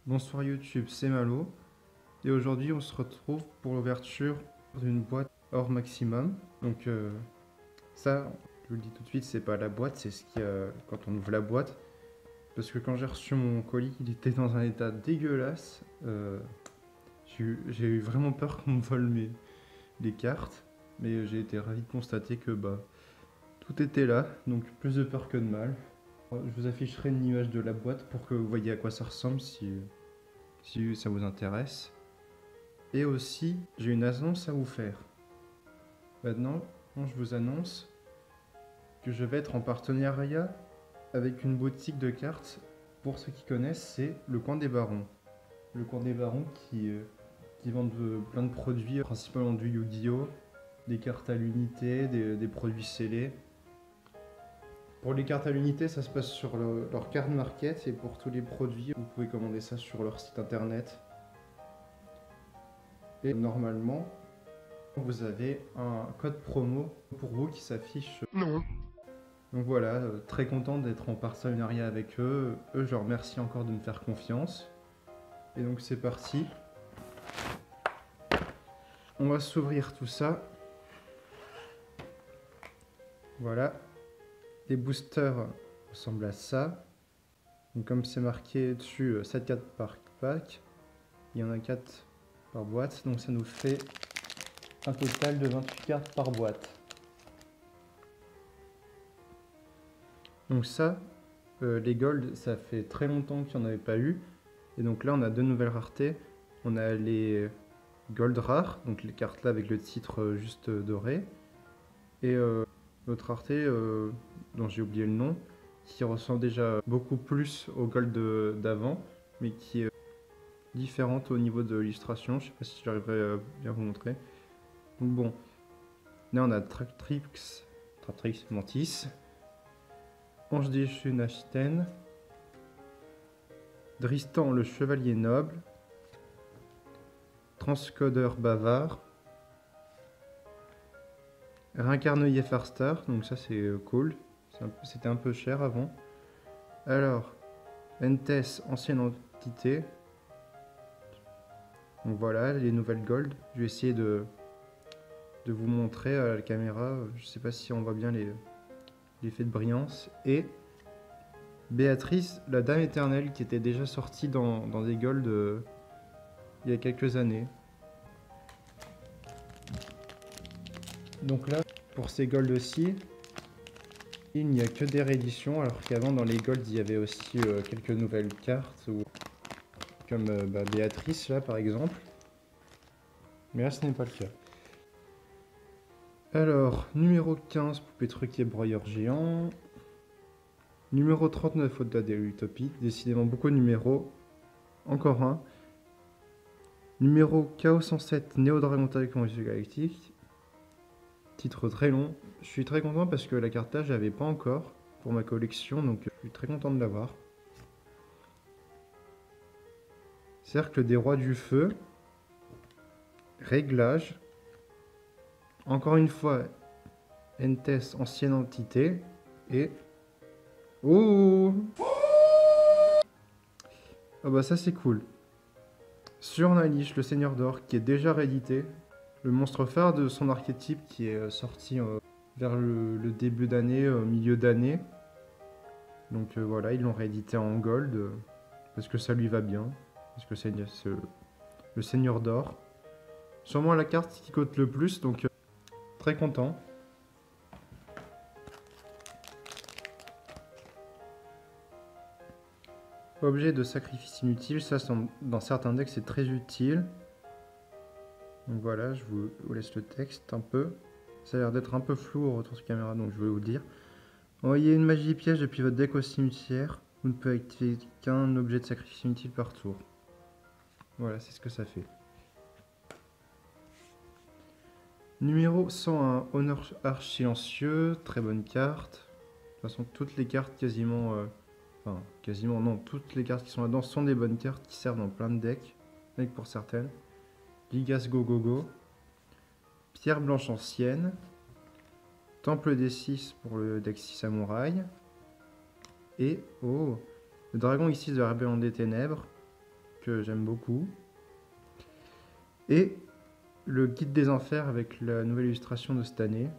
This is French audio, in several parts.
Bonsoir YouTube, c'est Malo et aujourd'hui on se retrouve pour l'ouverture d'une boîte hors maximum. Donc ça, je vous le dis tout de suite, c'est pas la boîte, c'est ce qu'il y a quand on ouvre la boîte. Parce que quand j'ai reçu mon colis, il était dans un état dégueulasse. J'ai eu vraiment peur qu'on me vole les cartes, mais j'ai été ravi de constater que tout était là, donc plus de peur que de mal. Je vous afficherai une image de la boîte pour que vous voyez à quoi ça ressemble si ça vous intéresse. Et aussi, j'ai une annonce à vous faire. Maintenant, je vous annonce que je vais être en partenariat avec une boutique de cartes. Pour ceux qui connaissent, c'est le Coin des Barons. Le Coin des Barons qui vend plein de produits, principalement du Yu-Gi-Oh!, des cartes à l'unité, des produits scellés. Pour les cartes à l'unité, ça se passe sur leur card market, et pour tous les produits, vous pouvez commander ça sur leur site internet. Et normalement, vous avez un code promo pour vous qui s'affiche. Non. Donc voilà, très content d'être en partenariat avec eux. Eux, je leur remercie encore de me faire confiance. Et donc c'est parti. On va s'ouvrir tout ça. Voilà. Les boosters ressemblent à ça. Donc comme c'est marqué dessus 7 cartes par pack, il y en a 4 par boîte. Donc ça nous fait un total de 28 cartes par boîte. Donc ça, les gold, ça fait très longtemps qu'il n'y en avait pas eu. Et donc là, on a deux nouvelles raretés. On a les gold rares, donc les cartes là avec le titre juste doré. Et l'autre rareté, dont j'ai oublié le nom, qui ressemble déjà beaucoup plus au gold d'avant, mais qui est différente au niveau de l'illustration. Je sais pas si j'arriverai à bien vous montrer. Donc bon, là on a Traptrix Mantis, Ange déchu Nashten, Dristan le chevalier noble, Transcodeur bavard, Rincarneuil Farstar, donc ça c'est cool, c'était un peu cher avant. Alors, Entes, ancienne entité. Donc voilà, les nouvelles gold. Je vais essayer de vous montrer à la caméra, je sais pas si on voit bien l'effet de brillance. Et Béatrice, la Dame Éternelle, qui était déjà sortie dans des gold il y a quelques années. Donc là, pour ces gold aussi, il n'y a que des rééditions, alors qu'avant dans les gold il y avait aussi quelques nouvelles cartes, comme Béatrice là par exemple. Mais là ce n'est pas le cas. Alors, numéro 15, Poupée truquée broyeur géant. Numéro 39, Au-delà de l'utopie. Décidément beaucoup de numéros. Encore un. Numéro Chaos 107, Néo Dragon Convention Galactique. Titre très long. Je suis très content parce que la carte là, je l'avais pas encore pour ma collection, donc je suis très content de l'avoir. Cercle des rois du feu. Réglage. Encore une fois, Entes, ancienne entité. Et... Oh! Ah bah ça c'est cool. Sur Nalish, le Seigneur d'Or, qui est déjà réédité. Le monstre phare de son archétype qui est sorti vers le début d'année, milieu d'année. Donc voilà, ils l'ont réédité en gold, parce que ça lui va bien. Parce que c'est le Seigneur d'Or. Sûrement la carte qui cote le plus, donc très content. Objet de sacrifice inutile, ça dans certains decks c'est très utile. Donc voilà, je vous laisse le texte un peu. Ça a l'air d'être un peu flou au retour de caméra, donc je vais vous le dire. Envoyez une magie piège depuis votre deck au cimetière. Vous ne pouvez activer qu'un objet de sacrifice inutile par tour. Voilà, c'est ce que ça fait. Numéro 101, Honneur Arche Silencieux, très bonne carte. De toute façon, toutes les cartes quasiment... Enfin, quasiment non, toutes les cartes qui sont là-dedans sont des bonnes cartes qui servent dans plein de decks, avec pour certaines. Ligas Go Go Go, Pierre Blanche Ancienne, Temple des 6 pour le deck 6 Samouraï, et oh, le Dragon Isis de la Rébellion des Ténèbres, que j'aime beaucoup. Et le guide des enfers avec la nouvelle illustration de cette année.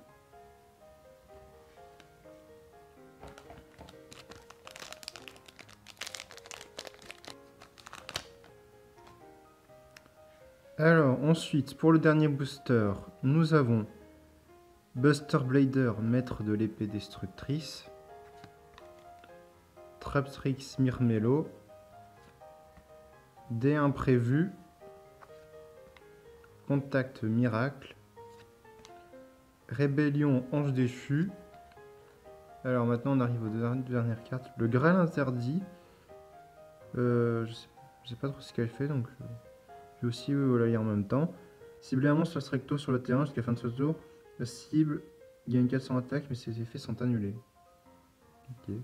Alors, ensuite, pour le dernier booster, nous avons Buster Blader, maître de l'épée destructrice. Traptrix Myrmello. Dé imprévu. Contact Miracle. Rébellion Ange déchu. Alors maintenant on arrive aux deux dernières cartes. Le Graal interdit. Je sais pas trop ce qu'elle fait, donc je vais aussi la lire en même temps. Cibler un monstre recto sur le terrain jusqu'à la fin de ce tour. La cible gagne 400 attaques, mais ses effets sont annulés. Ok.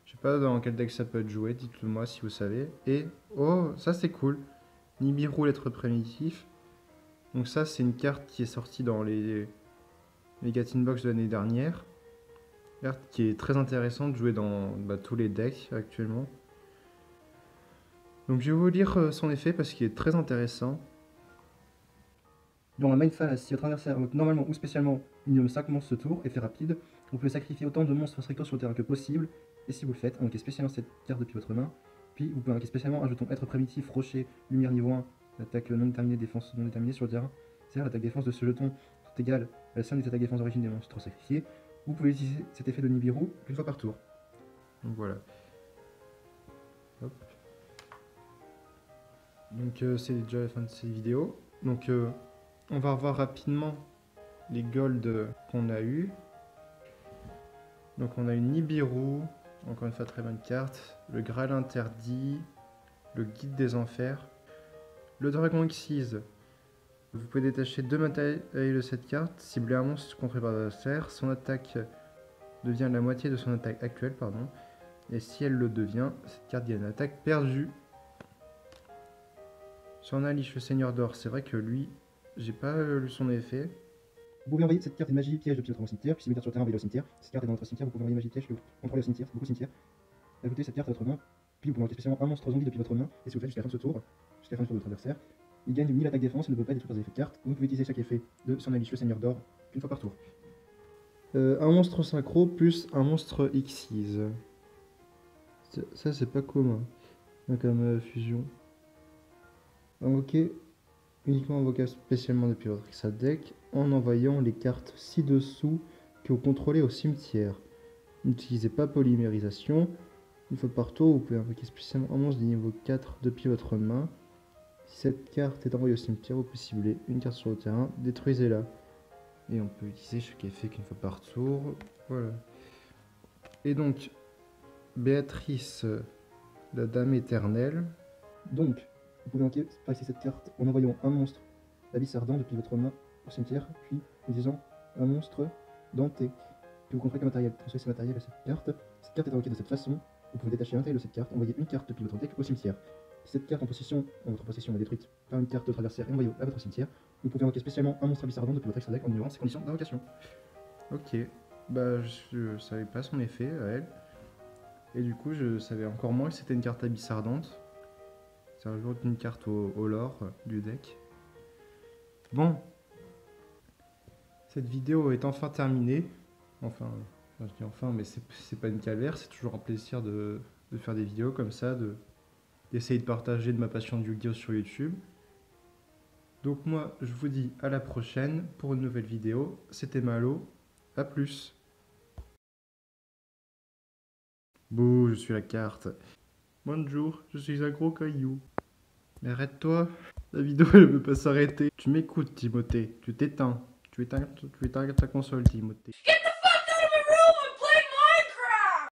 Je sais pas dans quel deck ça peut être joué, dites-le moi si vous savez. Et, oh, ça c'est cool. Nibiru, l'être primitif. Donc ça c'est une carte qui est sortie dans les Mega Tin Box de l'année dernière. Carte qui est très intéressante, jouée dans tous les decks actuellement. Donc je vais vous lire son effet parce qu'il est très intéressant. Dans la main phase, si votre adversaire invoque normalement ou spécialement minimum 5 monstres ce tour, effet rapide, vous pouvez sacrifier autant de monstres recto sur le terrain que possible. Et si vous le faites, invoquez spécialement cette carte depuis votre main. Puis vous pouvez invoquer spécialement un jeton être primitif, rocher, lumière niveau 1, attaque non déterminée, défense non déterminée sur le terrain. C'est-à-dire l'attaque défense de ce jeton tout égale à la somme des attaques défense d'origine des monstres sacrifiés. Vous pouvez utiliser cet effet de Nibiru une fois par tour. Donc voilà. Hop. Donc c'est déjà la fin de cette vidéo. Donc on va revoir rapidement les golds qu'on a eu. Donc on a une Nibiru, encore une fois très bonne carte. Le Graal interdit, le guide des enfers, le Dragon Xyz. Vous pouvez détacher 2 matériels de cette carte, cibler un monstre contré par l'adversaire, son attaque devient la moitié de son attaque actuelle, pardon. Et si elle le devient, cette carte gagne une attaque perdue. Sur Nalish, le Seigneur d'Or, c'est vrai que lui, j'ai pas lu son effet. Vous pouvez envoyer cette carte de magie piège depuis votre cimetière, puis si vous êtes sur le terrain, envoyez-le au cimetière. Si cette carte est dans votre cimetière, vous pouvez envoyer magie piège que vous contrôlez au cimetière, c'est beaucoup au cimetière. Ajoutez cette carte à votre main, puis vous pouvez envoyer spécialement un monstre zombie depuis votre main, et si vous le faites jusqu'à la fin de ce tour, jusqu'à la fin du tour de votre adversaire, il gagne 1000 attaques défense et ne peut pas détruire les effets de carte. Vous pouvez utiliser chaque effet de son Nalish, le Seigneur d'Or, une fois par tour. Un monstre synchro plus un monstre Xyz. Ça c'est pas commun comme fusion. Invoquer uniquement invoquer spécialement depuis votre extra deck en envoyant les cartes ci-dessous que vous contrôlez au cimetière. N'utilisez pas polymérisation. Une fois par tour, vous pouvez invoquer spécialement un monstre de niveau 4 depuis votre main. Si cette carte est envoyée au cimetière, vous pouvez cibler une carte sur le terrain, détruisez-la. Et on peut utiliser chaque effet qu'une fois par tour. Voilà. Et donc, Béatrice, la Dame Éternelle. Donc, vous pouvez envoyer cette carte en envoyant un monstre d'Abysse Ardent depuis votre main au cimetière, puis en utilisant un monstre denté que vous contrôlez comme matériel. Transférez ce matériel à cette carte. Cette carte est invoquée de cette façon. Vous pouvez détacher un taille de cette carte, envoyer une carte depuis votre deck au cimetière. Si cette carte en votre possession est détruite par une carte de votre adversaire et envoyée à votre cimetière, vous pouvez invoquer spécialement un monstre Abysse Ardent depuis votre extra deck en ignorant ses conditions d'invocation. Ok, bah je savais pas son effet à elle. Et du coup je savais encore moins que c'était une carte Abysse Ardente. Ça rajoute une carte au lore du deck. Bon, cette vidéo est enfin terminée. Enfin je dis enfin, mais c'est pas une calvaire, c'est toujours un plaisir de faire des vidéos comme ça, d'essayer de partager de ma passion du Yu-Gi-Oh sur YouTube. Donc moi, je vous dis à la prochaine pour une nouvelle vidéo. C'était Malo, à plus. Bouh, je suis la carte. Bonjour, je suis un gros caillou. Mais arrête-toi, la vidéo elle ne peut pas s'arrêter. Tu m'écoutes, Timothée, tu t'éteins. Tu éteins ta console, Timothée.